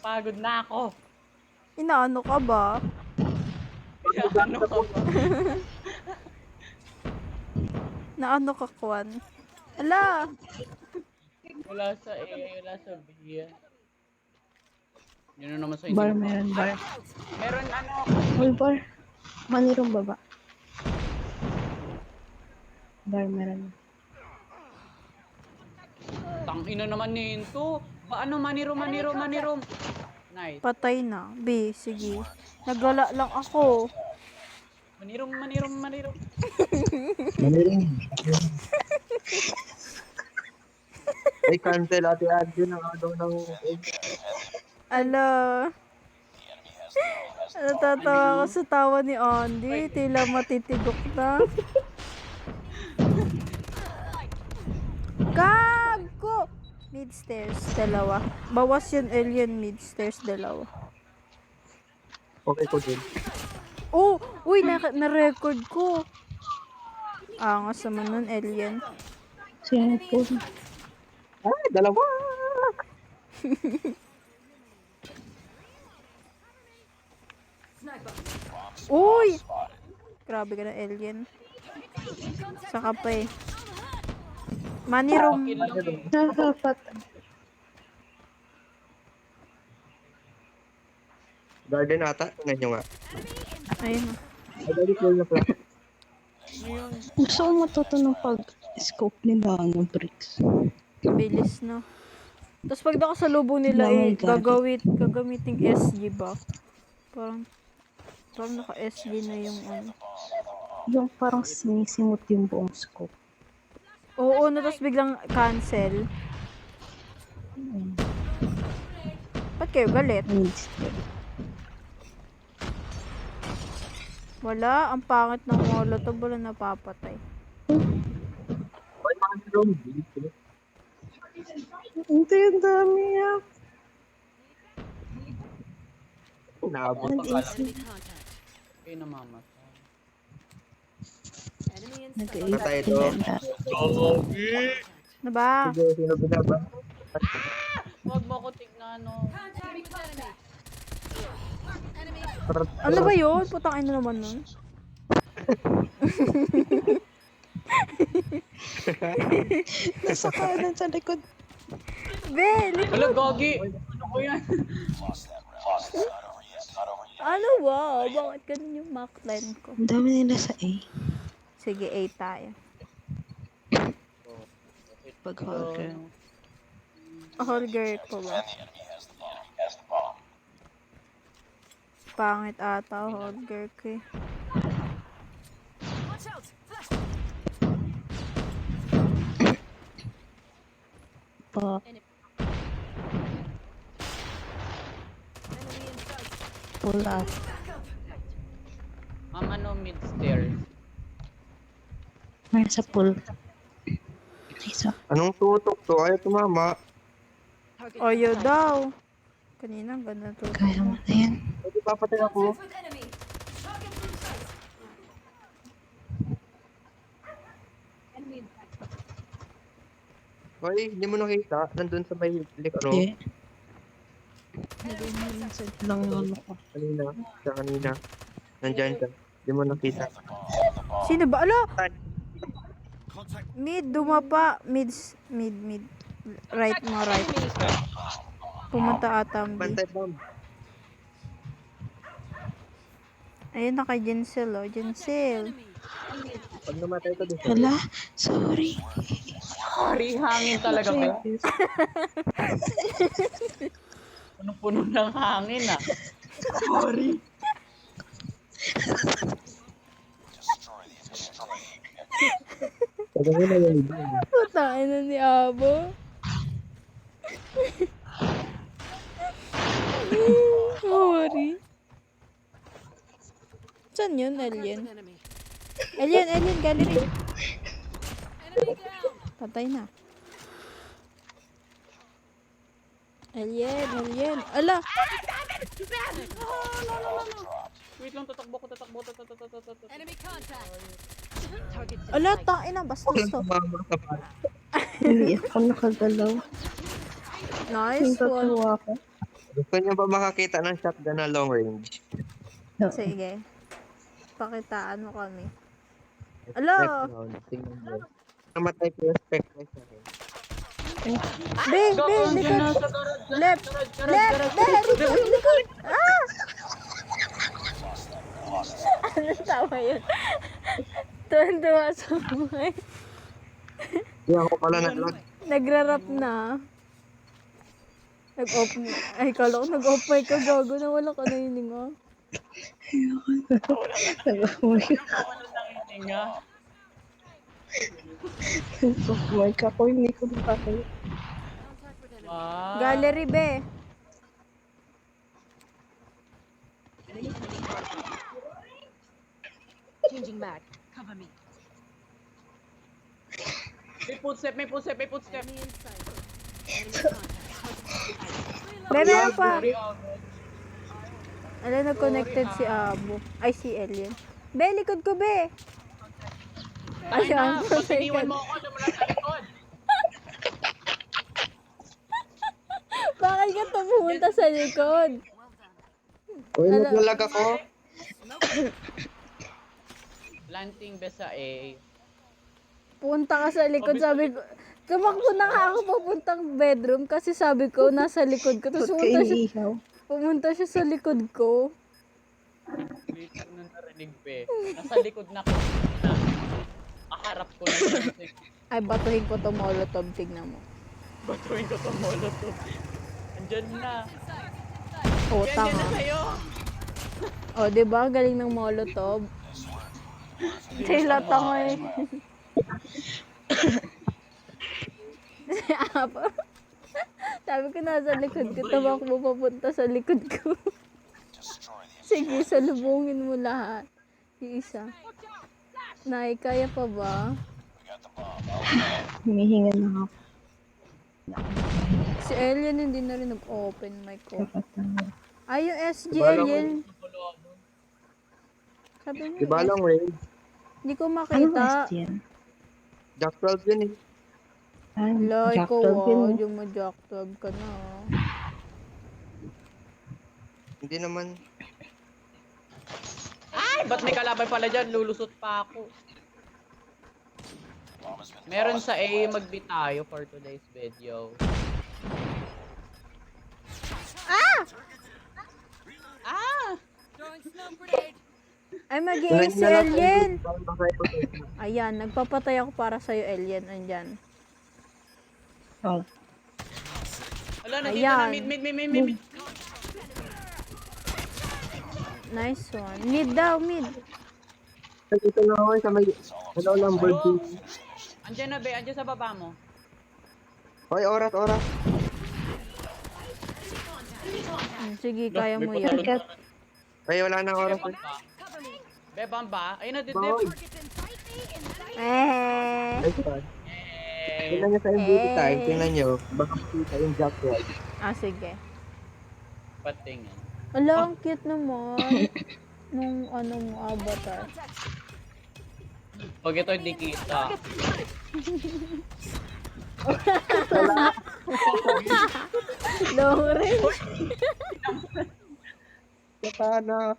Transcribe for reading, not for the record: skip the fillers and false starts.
Napapagod na ako. Inaano ka ba? Ano ka ba? Naano ka, Kwan? Ala! Wala sa A, wala sa B. Yun na naman sa Bar, inyo. meron bar. Meron ano. Uy, bar. Manirong baba. Bar, meron. Tangina naman nito. Ba ano, manirom. Nice. Patay na. B, sige. Nagala lang ako. Manirom. Manirin. Ay, cancel ate Adjo ng ng egg. Ala. Natatawa ako sa tawa ni Andy. Tila matitigok na. Gago! Mid stairs, dalawa. Bawas yun, alien. Mid stairs, dalawa. Okay ko din. Oh! Uy! Na-record ko. Angas naman nun, alien. Sino po? Ah, dalawa! Uy! Grabe ka na, alien. Saka pa eh. Manirom. Nakapat. Garden ata. Tingnan nyo nga. Ayun. Ay, dali ko na pala. Gusto ko matuto ng pag-scope nila ng bricks. Bilis, no? Tapos pag nakasalubong nila eh, gagamiting SG ba? Parang naka-SG na yung ano. Yung parang sinisimot yung buong scope. Oo, na tapos biglang cancel. Ba't kayo galit? Wala, ang pangit ng molotov, wala napapatay. Ay, manirin. Hindi, ang dami yan. Naabot. Okay, namamatay. Patay ito. Ano ba? Sige, sino binaba? Huwag mo ko tignan, no. Ano ba yun? Putang ina naman nun. Nasa kanan sa likod. Be, Wala, gogi. Ano ko yan? ano ba? Bakit ganun yung Mac line ko? Ang dami nila sa A. Sige, 8 tayo. Pag-holger. Holger ko ba? Pangit ata, Holger ko eh. Pa. Pull up. Ano, mid-stairs. Meron sa pool. Isa. Anong tutok to? Ayaw tumama. Oyo daw. Kanina, ang ganda to. Kaya mo na yan. Pwede papatay ako. Hoy, hindi mo nakita. Nandun sa may ano. Eh. Lang ano ko. Kanina. Nandyan ka. Hindi mo nakita. Sino ba? Ala! Mid, dumapa. Mid. Right mo, right. Pumunta ata ang B. Bantay bomb. Ayun na kay Jinsel, oh. Jinsel. Pag namatay ko dito. Hala, sorry. Sorry, hangin talaga ba? Punong-puno ng hangin, ah. Sorry. Pag mo na yung iba. Putain na ni Abo. Sorry. Saan yun, alien? Alien, gallery. Patay na. Alien. Ala! Wait lang, tatakbo ko. Ala, tain na. Bastos to. Tumama ka pa. Hindi ako nakagalaw. Nice one. Tatawa ko. Gusto niyo ba makakita ng shotgun na long range? Sige. Pakitaan mo kami. Next Alo! round, tingnan mo. Namatay ko yung spec na siya. Be, Andyan na likod. sa garage. Left. Garage. Left, be, likod. Ah! Ano tama yun? Tuwan-tuwa sa buhay. Hindi ako pala nag-lag. Nagra-rap na. Nag-off na. Ay, kala ko nag-off mic ka, gago na wala ka na yun nga. Tinga. Software ka ko, hindi ko makakaya. Wow. Gallery, be. May footstep. Be, meron pa. Sorry, oh. Ano, nag-connected si Abo. Ay, si Alien. Be, likod ko, be. Ayan, Pag iniwan mo ako, lumala sa likod. Bakit ka pumunta sa likod? Uy, naglalag ako. Planting besa A. Punta ka sa likod, sabi ko. Tumakbo na nga ako papuntang bedroom kasi sabi ko, nasa likod ko. Tapos Ba't ka iniihaw? pumunta siya sa likod ko. Wait lang nung narinig pe. Nasa likod na ko. Akaharap ko na siya. Ay, batuhin ko to molotov, tignan mo. Batuin ko to molotov. Andyan na. Oh, Andyan na tanga. sa'yo. Oh, di ba? Galing ng molotov. Sila tanga eh. Si Apo. Sabi ko nasa likod ko, tumakbo papunta sa likod ko. Sige, salubungin mo lahat. Yung isa. Nay, kaya pa ba? Humihinga na ako. Si Alien hindi na rin nag-open mic ko. Dapat na. Ay, yung SG Diba Alien. Sabi niya, Diba long range? hindi ko Ano ba makita. yan? Jack 12 yun eh. Ah, Ala, Jack ikaw 12 yun. yung ma-jack 12 ka na. ah. Hindi naman. Ay, ba't may kalaban pala dyan? Lulusot pa ako. Meron sa A, mag-B tayo for today's video. Ah! Ay, mag Tuloy si na lang Alien. tayo, baka ito. Ayan, nagpapatay ako para sa'yo, Alien. Andyan. Oh, Wala, nandito Ayan. na. Mid. Nice one. Mid daw, mid. Dito na ako sa may, ano, Lamborghini. Andyan na, be. Andyan sa baba mo. Hoy, oras. Sige, kaya mo May yan. Kat, Ay, wala nang oras. Be, bamba. Ayun na, dip. Hoy, Eh. ay, sorry. Eh, Tingnan nyo sa MVP time, tingnan nyo. Baka makita yung Jack 12. Ah, sige. patingin. Ala, ang cute naman. Nung ano mo, avatar. Pag ito hindi kita. Long range. Sana.